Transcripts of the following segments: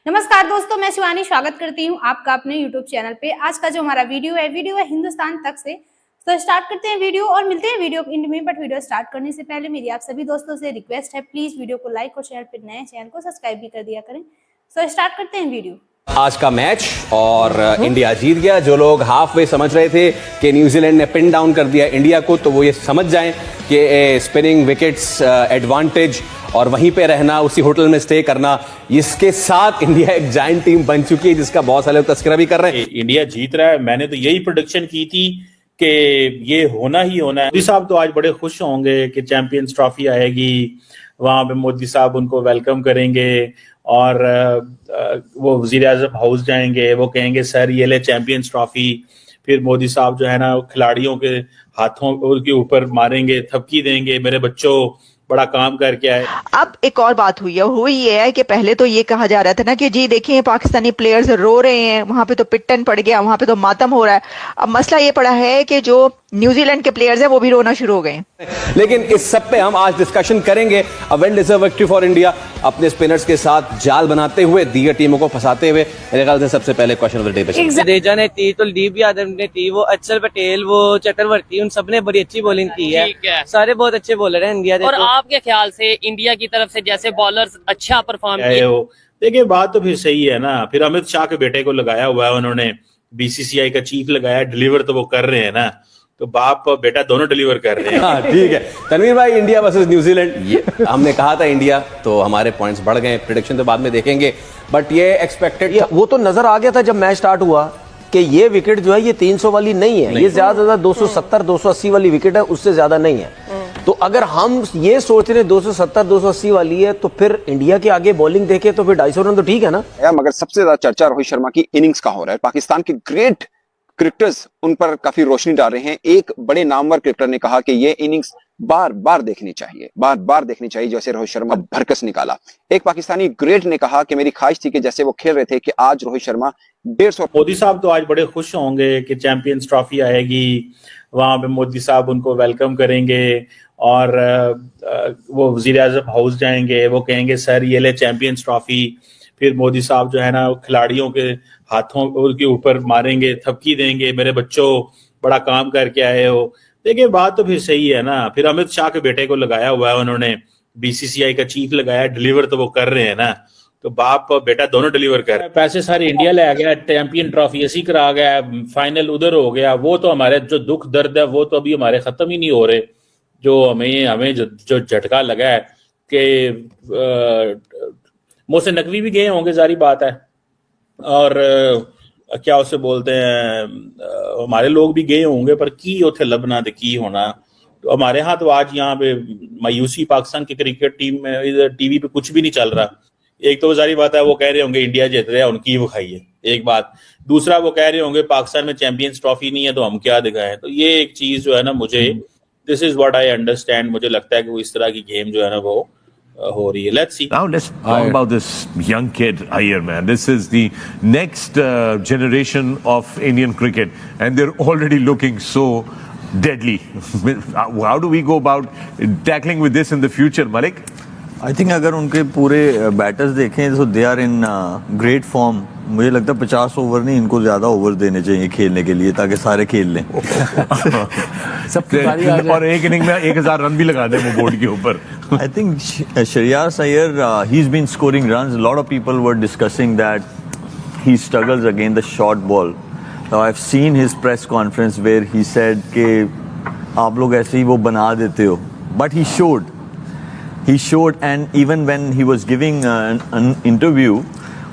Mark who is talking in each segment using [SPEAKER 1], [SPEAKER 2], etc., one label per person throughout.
[SPEAKER 1] नमस्कार दोस्तों, मैं शिवानी स्वागत करती हूँ आपका अपने YouTube चैनल पे। आज का जो हमारा वीडियो है हिंदुस्तान तक से। तो स्टार्ट करते हैं वीडियो और मिलते हैं वीडियो एंड में। बट वीडियो स्टार्ट करने से पहले मेरी आप सभी दोस्तों से रिक्वेस्ट है, प्लीज वीडियो को लाइक और शेयर, फिर नए चैनल को सब्सक्राइब भी कर दिया करें। तो स्टार्ट करते हैं वीडियो।
[SPEAKER 2] आज का मैच और इंडिया जीत गया। जो लोग हाफ वे समझ रहे थे कि न्यूजीलैंड ने पिन डाउन कर दिया इंडिया को, तो वो ये समझ जाएं कि स्पिनिंग विकेट्स एडवांटेज और वहीं पे रहना, उसी होटल में स्टे करना, इसके साथ इंडिया एक जायंट टीम बन चुकी है जिसका बहुत सारे लोग तस्करा भी कर रहे हैं।
[SPEAKER 3] इंडिया जीत रहा है। मैंने तो यही प्रेडिक्शन की थी कि ये होना ही होना है। मोदी साहब तो आज बड़े खुश होंगे कि चैंपियंस ट्रॉफी आएगी, वहां पे मोदी साहब उनको वेलकम करेंगे और वो वजीर आजम हाउस जाएंगे, वो कहेंगे सर ये ले चैंपियंस ट्रॉफी। फिर मोदी साहब जो है ना खिलाड़ियों के हाथों के ऊपर मारेंगे, थपकी देंगे, मेरे बच्चों बड़ा काम करके आए।
[SPEAKER 4] अब एक और बात हुई ये है कि पहले तो ये कहा जा रहा था ना कि जी देखिए पाकिस्तानी प्लेयर्स रो रहे हैं, वहां पे तो पिट्टन पड़ गया, वहां पे तो मातम हो रहा है। अब मसला ये पड़ा है कि जो न्यूजीलैंड के प्लेयर्स हैं वो भी रोना शुरू हो गए।
[SPEAKER 2] लेकिन इस सब पे हम आज डिस्कशन करेंगे। A well deserve victory for India, अपने स्पिनर्स के साथ जाल बनाते हुए, दीगर टीमों को फंसाते हुए। मेरे ख्याल से सबसे पहले क्वेश्चन ऑफ द डे पे
[SPEAKER 5] जडेजा ने थी, कुलदीप यादव ने थी, वो अक्षर पटेल, वो चक्रवर्ती, उन सबने बड़ी अच्छी बॉलिंग की है। सारे बहुत अच्छे बॉलर हैं इंडिया।
[SPEAKER 6] और आपके ख्याल से इंडिया की तरफ से जैसे बॉलर्स अच्छा परफॉर्म किए,
[SPEAKER 3] देखिए बात तो फिर सही है ना। फिर अमित शाह के बेटे को लगाया हुआ है उन्होंने, बीसीसीआई का चीफ लगाया, डिलीवर तो वो कर रहे हैं ना, तो बाप बेटा दोनों डिलीवर कर रहे हैं।
[SPEAKER 2] हाँ ठीक है तनवीर भाई, इंडिया वर्सेस न्यूजीलैंड, हमने कहा था इंडिया, तो हमारे पॉइंट्स बढ़ गए। प्रेडिक्शन तो बाद में देखेंगे, बट ये एक्सपेक्टेड था।
[SPEAKER 7] वो तो नजर आ गया था जब मैच स्टार्ट हुआ कि ये विकेट जो है ये 300 वाली नहीं है, ये ज्यादा 270 280 वाली विकेट है, उससे ज्यादा नहीं है। तो अगर हम ये सोच रहे 270 280 वाली है, तो फिर इंडिया के आगे बॉलिंग देखे तो फिर 250 रन तो ठीक है ना।
[SPEAKER 8] मगर सबसे ज्यादा चर्चा रोहित शर्मा की इनिंग्स का हो रहा है। पाकिस्तान के ग्रेट क्रिकेटर्स उन पर काफी रोशनी डाल रहे हैं। एक बड़े नामवर क्रिकेटर ने कहा कि ये इनिंग्स बार बार देखनी चाहिए, जैसे रोहित शर्मा भरकस निकाला। एक पाकिस्तानी ग्रेट ने कहा कि मेरी ख्वाहिश थी कि जैसे वो खेल रहे थे कि आज रोहित शर्मा 150।
[SPEAKER 3] मोदी साहब तो आज बड़े खुश होंगे कि चैंपियंस ट्रॉफी आएगी, वहां पे मोदी साहब उनको वेलकम करेंगे और वो वजीर आजम हाउस जाएंगे, वो कहेंगे सर ये ले चैंपियंस ट्रॉफी। फिर मोदी साहब जो है ना खिलाड़ियों के हाथों के ऊपर मारेंगे, थपकी देंगे, मेरे बच्चों बड़ा काम करके आए हो। देखिए बात तो फिर सही है ना। फिर अमित शाह के बेटे को लगाया हुआ है उन्होंने, बीसीसीआई का चीफ लगाया, डिलीवर तो वो कर रहे हैं ना, तो बाप बेटा दोनों डिलीवर कर रहे हैं। पैसे सारे इंडिया ले आ गया, चैंपियन ट्रॉफी ऐसी करा गया, फाइनल उधर हो गया। वो तो हमारे जो दुख दर्द है वो तो अभी हमारे खत्म ही नहीं हो रहे। जो हमें जो झटका लगा है कि मोहसिन नकवी भी गए होंगे, जारी बात है, और क्या उसे बोलते हैं, हमारे लोग भी गए होंगे, पर की उथे लबना दे की होना। तो हमारे यहाँ तो आज यहाँ पे मायूसी, पाकिस्तान की क्रिकेट टीम में इधर टीवी पे कुछ भी नहीं चल रहा। एक तो जारी बात है वो कह रहे होंगे इंडिया जीत रहा है, उनकी वो खाई है, एक बात। दूसरा वो कह रहे होंगे पाकिस्तान में चैंपियंस ट्रॉफी नहीं है तो हम क्या दिखाएं। तो ये एक चीज जो है ना, मुझे this is what I understand, मुझे लगता है कि वो इस तरह की गेम जो है ना वो हो रही है। Let's see.
[SPEAKER 9] Now let's talk about this young kid Iyer, man. This is the next generation of Indian cricket, and they're already looking so deadly. How do we go about tackling with this in the future, Malik?
[SPEAKER 10] I think अगर उनके पूरे batters देखें तो they are in great form. मुझे लगता है 50 over नहीं, इनको ज्यादा ओवर देने चाहिए खेलने के लिए, ताकि सारे खेल लें।
[SPEAKER 9] और एक इनिंग में 1000 रन भी लगा दें वो बोर्ड के ऊपर।
[SPEAKER 10] I think Shreyas Iyer, he's been scoring runs. A lot of people were discussing that he struggles against the short ball. Now I've seen his press conference where he said कि आप लोग ऐसे ही वो बना देते हो, but he showed, and even when he was giving an interview,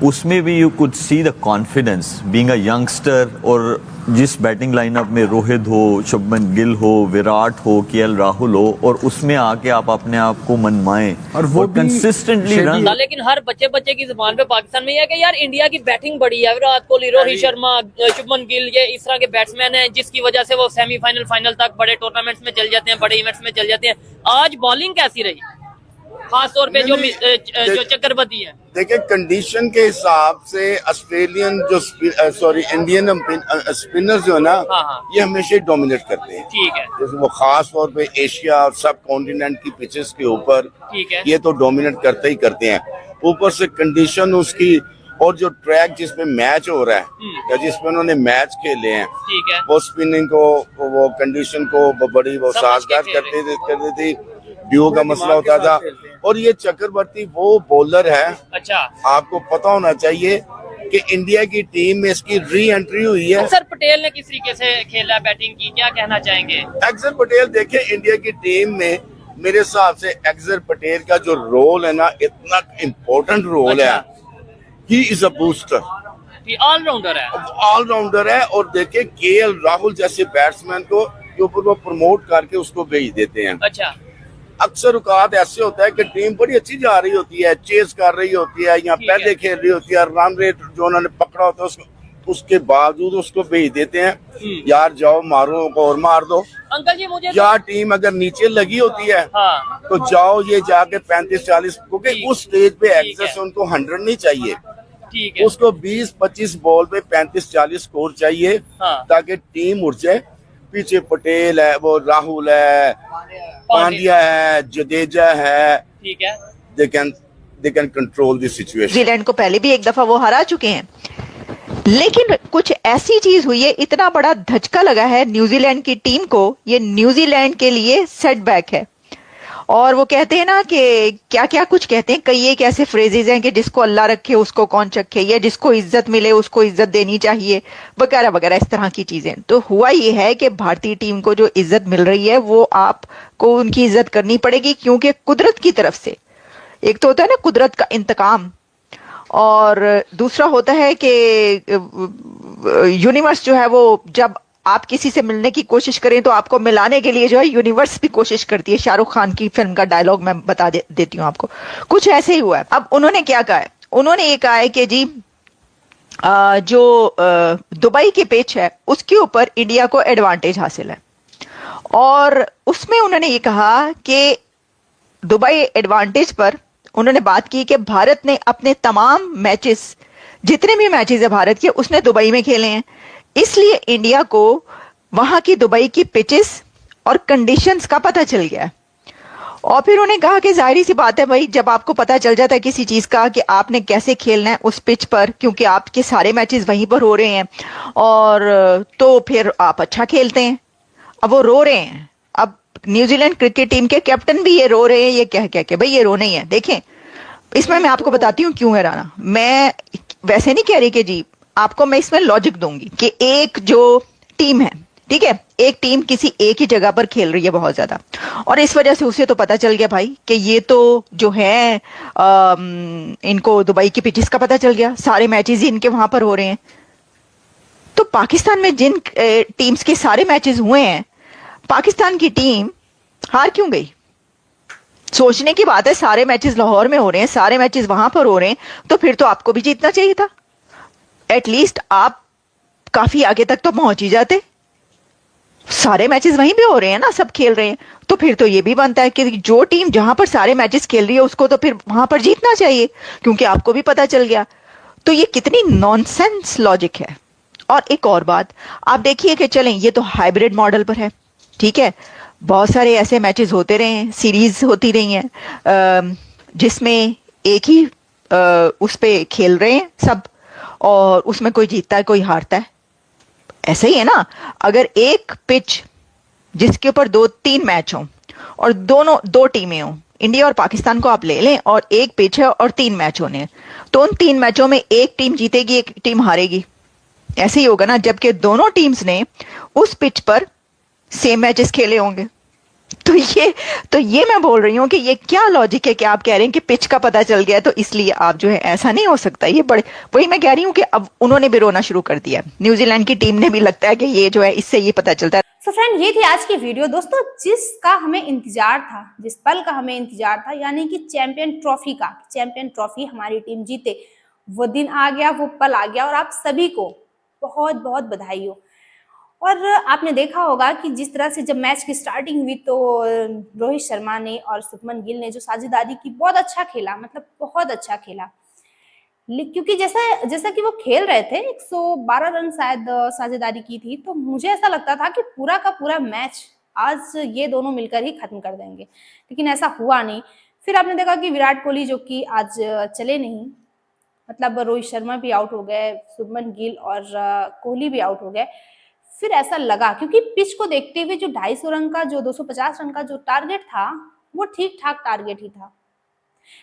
[SPEAKER 10] उसमें भी you could see the confidence being a youngster। और जिस बैटिंग लाइनअप में रोहित हो, शुभमन गिल हो, विराट हो, केएल राहुल हो, और उसमें आके आप अपने आप को मनमाएं और वो कंसिस्टेंटली रन।
[SPEAKER 6] लेकिन हर बच्चे की जुबान पे पाकिस्तान में यह है कि यार इंडिया की बैटिंग बड़ी है, विराट कोहली, रोहित शर्मा, शुभमन गिल, ये इस तरह के बैट्समैन हैं जिसकी वजह से वो सेमीफाइनल, फाइनल तक बड़े टूर्नामेंट्स में चल जाते हैं, बड़े इवेंट्स में चल जाते हैं। आज बॉलिंग कैसी रही, खास तौर पे जो चक्रवर्ती है?
[SPEAKER 11] देखिए कंडीशन के हिसाब से ऑस्ट्रेलियन इंडियन स्पिनर्स जो है ना, ये हमेशा डोमिनेट करते हैं।
[SPEAKER 6] ठीक है।
[SPEAKER 11] जैसे वो खास तौर पे एशिया और सब कॉन्टिनेंट की पिचेस के ऊपर,
[SPEAKER 6] ठीक है,
[SPEAKER 11] ये तो डोमिनेट करते ही करते हैं। ऊपर से कंडीशन उसकी और जो ट्रैक जिसमें मैच हो रहा है या जिसमें उन्होंने मैच खेले हैं,
[SPEAKER 6] ठीक है,
[SPEAKER 11] वो स्पिनिंग को, वो कंडीशन को बड़ी वो साजगार करते थे। ड्यू का मसला होता था। और ये चक्रवर्ती वो बॉलर है,
[SPEAKER 6] अच्छा,
[SPEAKER 11] आपको पता होना चाहिए कि इंडिया की टीम में इसकी री एंट्री हुई है।
[SPEAKER 6] अक्षर पटेल ने किस तरीके से खेला, बैटिंग की, क्या कहना चाहेंगे?
[SPEAKER 11] अक्षर पटेल देखे इंडिया की टीम में मेरे हिसाब से अक्षर पटेल का जो रोल है ना, इतना इम्पोर्टेंट रोल है। He is a booster,
[SPEAKER 6] all-rounder है,
[SPEAKER 11] ऑलराउंडर है। और देखे केएल राहुल जैसे बैट्समैन को के ऊपर वो प्रमोट करके उसको भेज देते हैं।
[SPEAKER 6] अच्छा,
[SPEAKER 11] अक्सर औकात ऐसे होता है कि टीम बड़ी अच्छी जा रही होती है, चेस कर रही होती है या पहले खेल रही होती है, रन रेट जो उन्होंने पकड़ा होता है उसके बावजूद उसको भेज देते हैं, यार जाओ मारो और मार दो।
[SPEAKER 6] अंकल जी मुझे
[SPEAKER 11] या टीम अगर नीचे लगी होती है तो जाओ ये जाके 35-40, क्योंकि उस स्टेज पे एक्सेस उनको 100 नहीं चाहिए,
[SPEAKER 6] ठीक है,
[SPEAKER 11] उसको 20-25 बॉल पे 35-40 स्कोर चाहिए ताकि टीम उठ जाए। पीछे पटेल है, वो राहुल है, पांड्या है, जडेजा है,
[SPEAKER 6] ठीक है,
[SPEAKER 11] they can control the situation.
[SPEAKER 4] New Zealand को पहले भी एक दफा वो हरा चुके हैं, लेकिन कुछ ऐसी चीज हुई है, इतना बड़ा धचका लगा है न्यूजीलैंड की टीम को, ये न्यूजीलैंड के लिए सेटबैक है। और वो कहते हैं ना कि क्या क्या कुछ कहते हैं, कई एक ऐसे फ्रेजेज हैं कि जिसको अल्लाह रखे उसको कौन चखे, या जिसको इज्जत मिले उसको इज्जत देनी चाहिए, वगैरह वगैरह इस तरह की चीजें। तो हुआ ये है कि भारतीय टीम को जो इज्जत मिल रही है वो आपको उनकी इज्जत करनी पड़ेगी, क्योंकि कुदरत की तरफ से एक तो होता है ना कुदरत का इंतकाम, और दूसरा होता है कि यूनिवर्स जो है वो जब आप किसी से मिलने की कोशिश करें तो आपको मिलाने के लिए जो है यूनिवर्स भी कोशिश करती है। शाहरुख खान की फिल्म का डायलॉग मैं बता देती हूँ आपको, कुछ ऐसे ही हुआ है। अब उन्होंने क्या कहा है, उन्होंने ये कहा है कि जी जो दुबई की पिच है उसके ऊपर इंडिया को एडवांटेज हासिल है, और उसमें उन्होंने ये कहा कि दुबई एडवांटेज पर उन्होंने बात की कि भारत ने अपने तमाम मैचेस, जितने भी मैचेस है भारत के, उसने दुबई में खेले हैं, इसलिए इंडिया को वहां की दुबई की पिचेस और कंडीशंस का पता चल गया। और फिर उन्होंने कहा कि जाहिर सी बात है भाई, जब आपको पता चल जाता है किसी चीज का कि आपने कैसे खेलना है उस पिच पर, क्योंकि आपके सारे मैचेस वहीं पर हो रहे हैं, और तो फिर आप अच्छा खेलते हैं। अब वो रो रहे हैं, अब न्यूजीलैंड क्रिकेट टीम के कैप्टन भी ये रो रहे हैं, ये कह के भाई ये रोना ही है। देखें, इसमें मैं आपको बताती हूँ क्यों है राना, मैं वैसे नहीं कह रही कि जी, आपको मैं इसमें लॉजिक दूंगी कि एक जो टीम है, ठीक है, एक टीम किसी एक ही जगह पर खेल रही है बहुत ज्यादा, और इस वजह से उसे तो पता चल गया भाई कि ये तो जो है इनको दुबई की पिचेस का पता चल गया, सारे मैचेस ही इनके वहां पर हो रहे हैं। तो पाकिस्तान में जिन टीम्स के सारे मैचेस हुए हैं, पाकिस्तान की टीम हार क्यों गई? सोचने की बात है, सारे मैचेस लाहौर में हो रहे हैं, सारे मैचेस वहां पर हो रहे हैं, तो फिर तो आपको भी जीतना चाहिए था। एटलीस्ट आप काफी आगे तक तो पहुंच ही जाते। सारे मैचेस वहीं पे हो रहे हैं ना, सब खेल रहे हैं, तो फिर तो ये भी बनता है कि जो टीम जहां पर सारे मैचेस खेल रही है उसको तो फिर वहां पर जीतना चाहिए, क्योंकि आपको भी पता चल गया। तो ये कितनी नॉनसेंस लॉजिक है। और एक और बात आप देखिए कि चलें, ये तो हाइब्रिड मॉडल पर है, ठीक है, बहुत सारे ऐसे मैचेस होते रहे हैं, सीरीज होती रही हैं जिसमें एक ही उस पे खेल रहे हैं सब, और उसमें कोई जीतता है कोई हारता है। ऐसे ही है ना, अगर एक पिच जिसके ऊपर 2-3 मैच हों और दो टीमें हों, इंडिया और पाकिस्तान को आप ले लें, और एक पिच है और 3 मैच होने हैं, तो उन 3 मैचों में एक टीम जीतेगी, एक टीम हारेगी। ऐसे ही होगा ना, जबकि दोनों टीम्स ने उस पिच पर सेम मैचेस खेले होंगे। तो ये मैं बोल रही हूँ कि ये क्या लॉजिक है कि आप कह रहे हैं कि पिच का पता चल गया तो इसलिए आप जो है, ऐसा नहीं हो सकता। ये बड़े, वही मैं कह रही हूँ कि अब उन्होंने भी रोना शुरू कर दिया, न्यूजीलैंड की टीम ने भी, लगता है कि ये जो है इससे ये पता चलता है।
[SPEAKER 1] सो फ्रेंड, ये थी आज की वीडियो दोस्तों, जिसका हमें इंतजार था, जिस पल का हमें इंतजार था, यानी कि चैंपियन ट्रॉफी का, चैंपियन ट्रॉफी हमारी टीम जीते, वो दिन आ गया, वो पल आ गया, और आप सभी को बहुत बहुत बधाई हो। और आपने देखा होगा कि जिस तरह से जब मैच की स्टार्टिंग हुई तो रोहित शर्मा ने और शुभमन गिल ने जो साझेदारी की, बहुत अच्छा खेला, मतलब बहुत अच्छा खेला। क्योंकि जैसा कि वो खेल रहे थे, 112 रन शायद साझेदारी की थी, तो मुझे ऐसा लगता था कि पूरा का पूरा मैच आज ये दोनों मिलकर ही खत्म कर देंगे, लेकिन ऐसा हुआ नहीं। फिर आपने देखा कि विराट कोहली, जो कि आज चले नहीं, मतलब रोहित शर्मा भी आउट हो गए, शुभमन गिल और कोहली भी आउट हो गए, फिर ऐसा लगा, क्योंकि पिच को देखते हुए जो 250 रन का, जो 250 रन का जो टारगेट था, वो ठीक ठाक टारगेट ही था।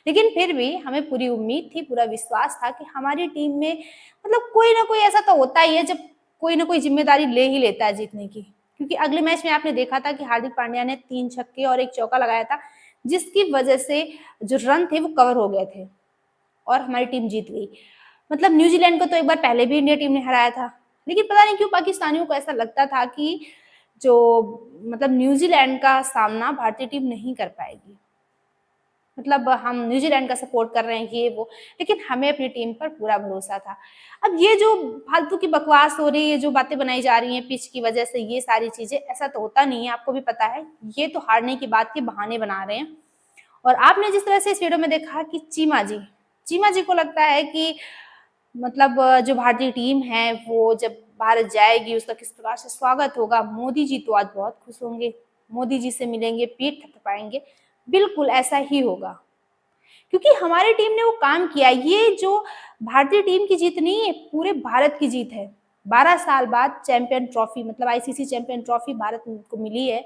[SPEAKER 1] लेकिन फिर भी हमें पूरी उम्मीद थी, पूरा विश्वास था कि हमारी टीम में मतलब कोई ना कोई ऐसा तो होता ही है जब कोई ना कोई जिम्मेदारी ले ही लेता है जीतने की। क्योंकि अगले मैच में आपने देखा था कि हार्दिक पांड्या ने 3 छक्के और 1 चौका लगाया था, जिसकी वजह से जो रन थे वो कवर हो गए थे और हमारी टीम जीत गई। मतलब न्यूजीलैंड को तो एक बार पहले भी इंडिया टीम ने हराया था, लेकिन पता नहीं क्यों पाकिस्तानियों को ऐसा लगता था कि जो मतलब न्यूजीलैंड का सामना भारतीय टीम नहीं कर पाएगी। मतलब हम न्यूजीलैंड का सपोर्ट कर रहे हैं ये वो, लेकिन हमें अपनी टीम पर पूरा भरोसा था। अब ये जो फालतू की बकवास हो रही है, जो बातें बनाई जा रही हैं पिच की वजह से, ये सारी चीजें, ऐसा तो होता नहीं है, आपको भी पता है। ये तो हारने की बात के बहाने बना रहे हैं। और आपने जिस तरह से इस वीडियो में देखा कि चीमा जी को लगता है कि मतलब जो भारतीय टीम है वो जब भारत जाएगी उसका किस प्रकार से स्वागत होगा। मोदी जी तो आज बहुत खुश होंगे, मोदी जी से मिलेंगे, पीठ थपथपाएंगे। बिल्कुल ऐसा ही होगा, क्योंकि हमारी टीम ने वो काम किया। ये जो भारतीय टीम की जीत नहीं है, पूरे भारत की जीत है। 12 साल बाद चैंपियन ट्रॉफी, मतलब आईसीसी चैंपियन ट्रॉफी भारत को मिली है,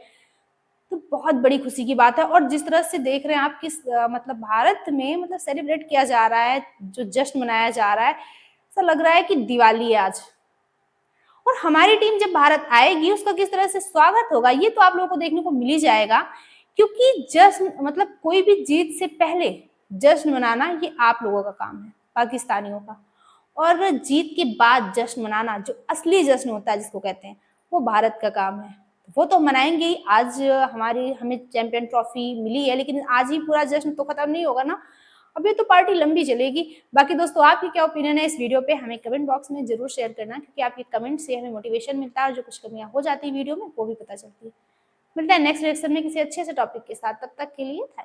[SPEAKER 1] तो बहुत बड़ी खुशी की बात है। और जिस तरह से देख रहे हैं आप किस मतलब भारत में मतलब सेलिब्रेट किया जा रहा है, जो जश्न मनाया जा रहा है, ऐसा लग रहा है कि दिवाली है आज। और हमारी टीम जब भारत आएगी उसका किस तरह से स्वागत होगा, ये तो आप लोगों को देखने को मिल ही जाएगा। क्योंकि जश्न मतलब कोई भी जीत से पहले जश्न मनाना ये आप लोगों का काम है, पाकिस्तानियों का। और जीत के बाद जश्न मनाना, जो असली जश्न होता है जिसको कहते हैं, वो भारत का काम है। वो तो मनाएंगे ही। आज हमें चैंपियन ट्रॉफी मिली है, लेकिन आज ही पूरा जश्न तो खत्म नहीं होगा ना, अभी तो पार्टी लंबी चलेगी। बाकी दोस्तों आपकी क्या ओपिनियन है इस वीडियो पे, हमें कमेंट बॉक्स में जरूर शेयर करना, क्योंकि आपके कमेंट से हमें मोटिवेशन मिलता है और जो कुछ कमियां हो जाती है वीडियो में वो भी पता चलती है। मिलता है नेक्स्ट लेक्चर में किसी अच्छे से टॉपिक के साथ, तब तक के लिए थैंक यू।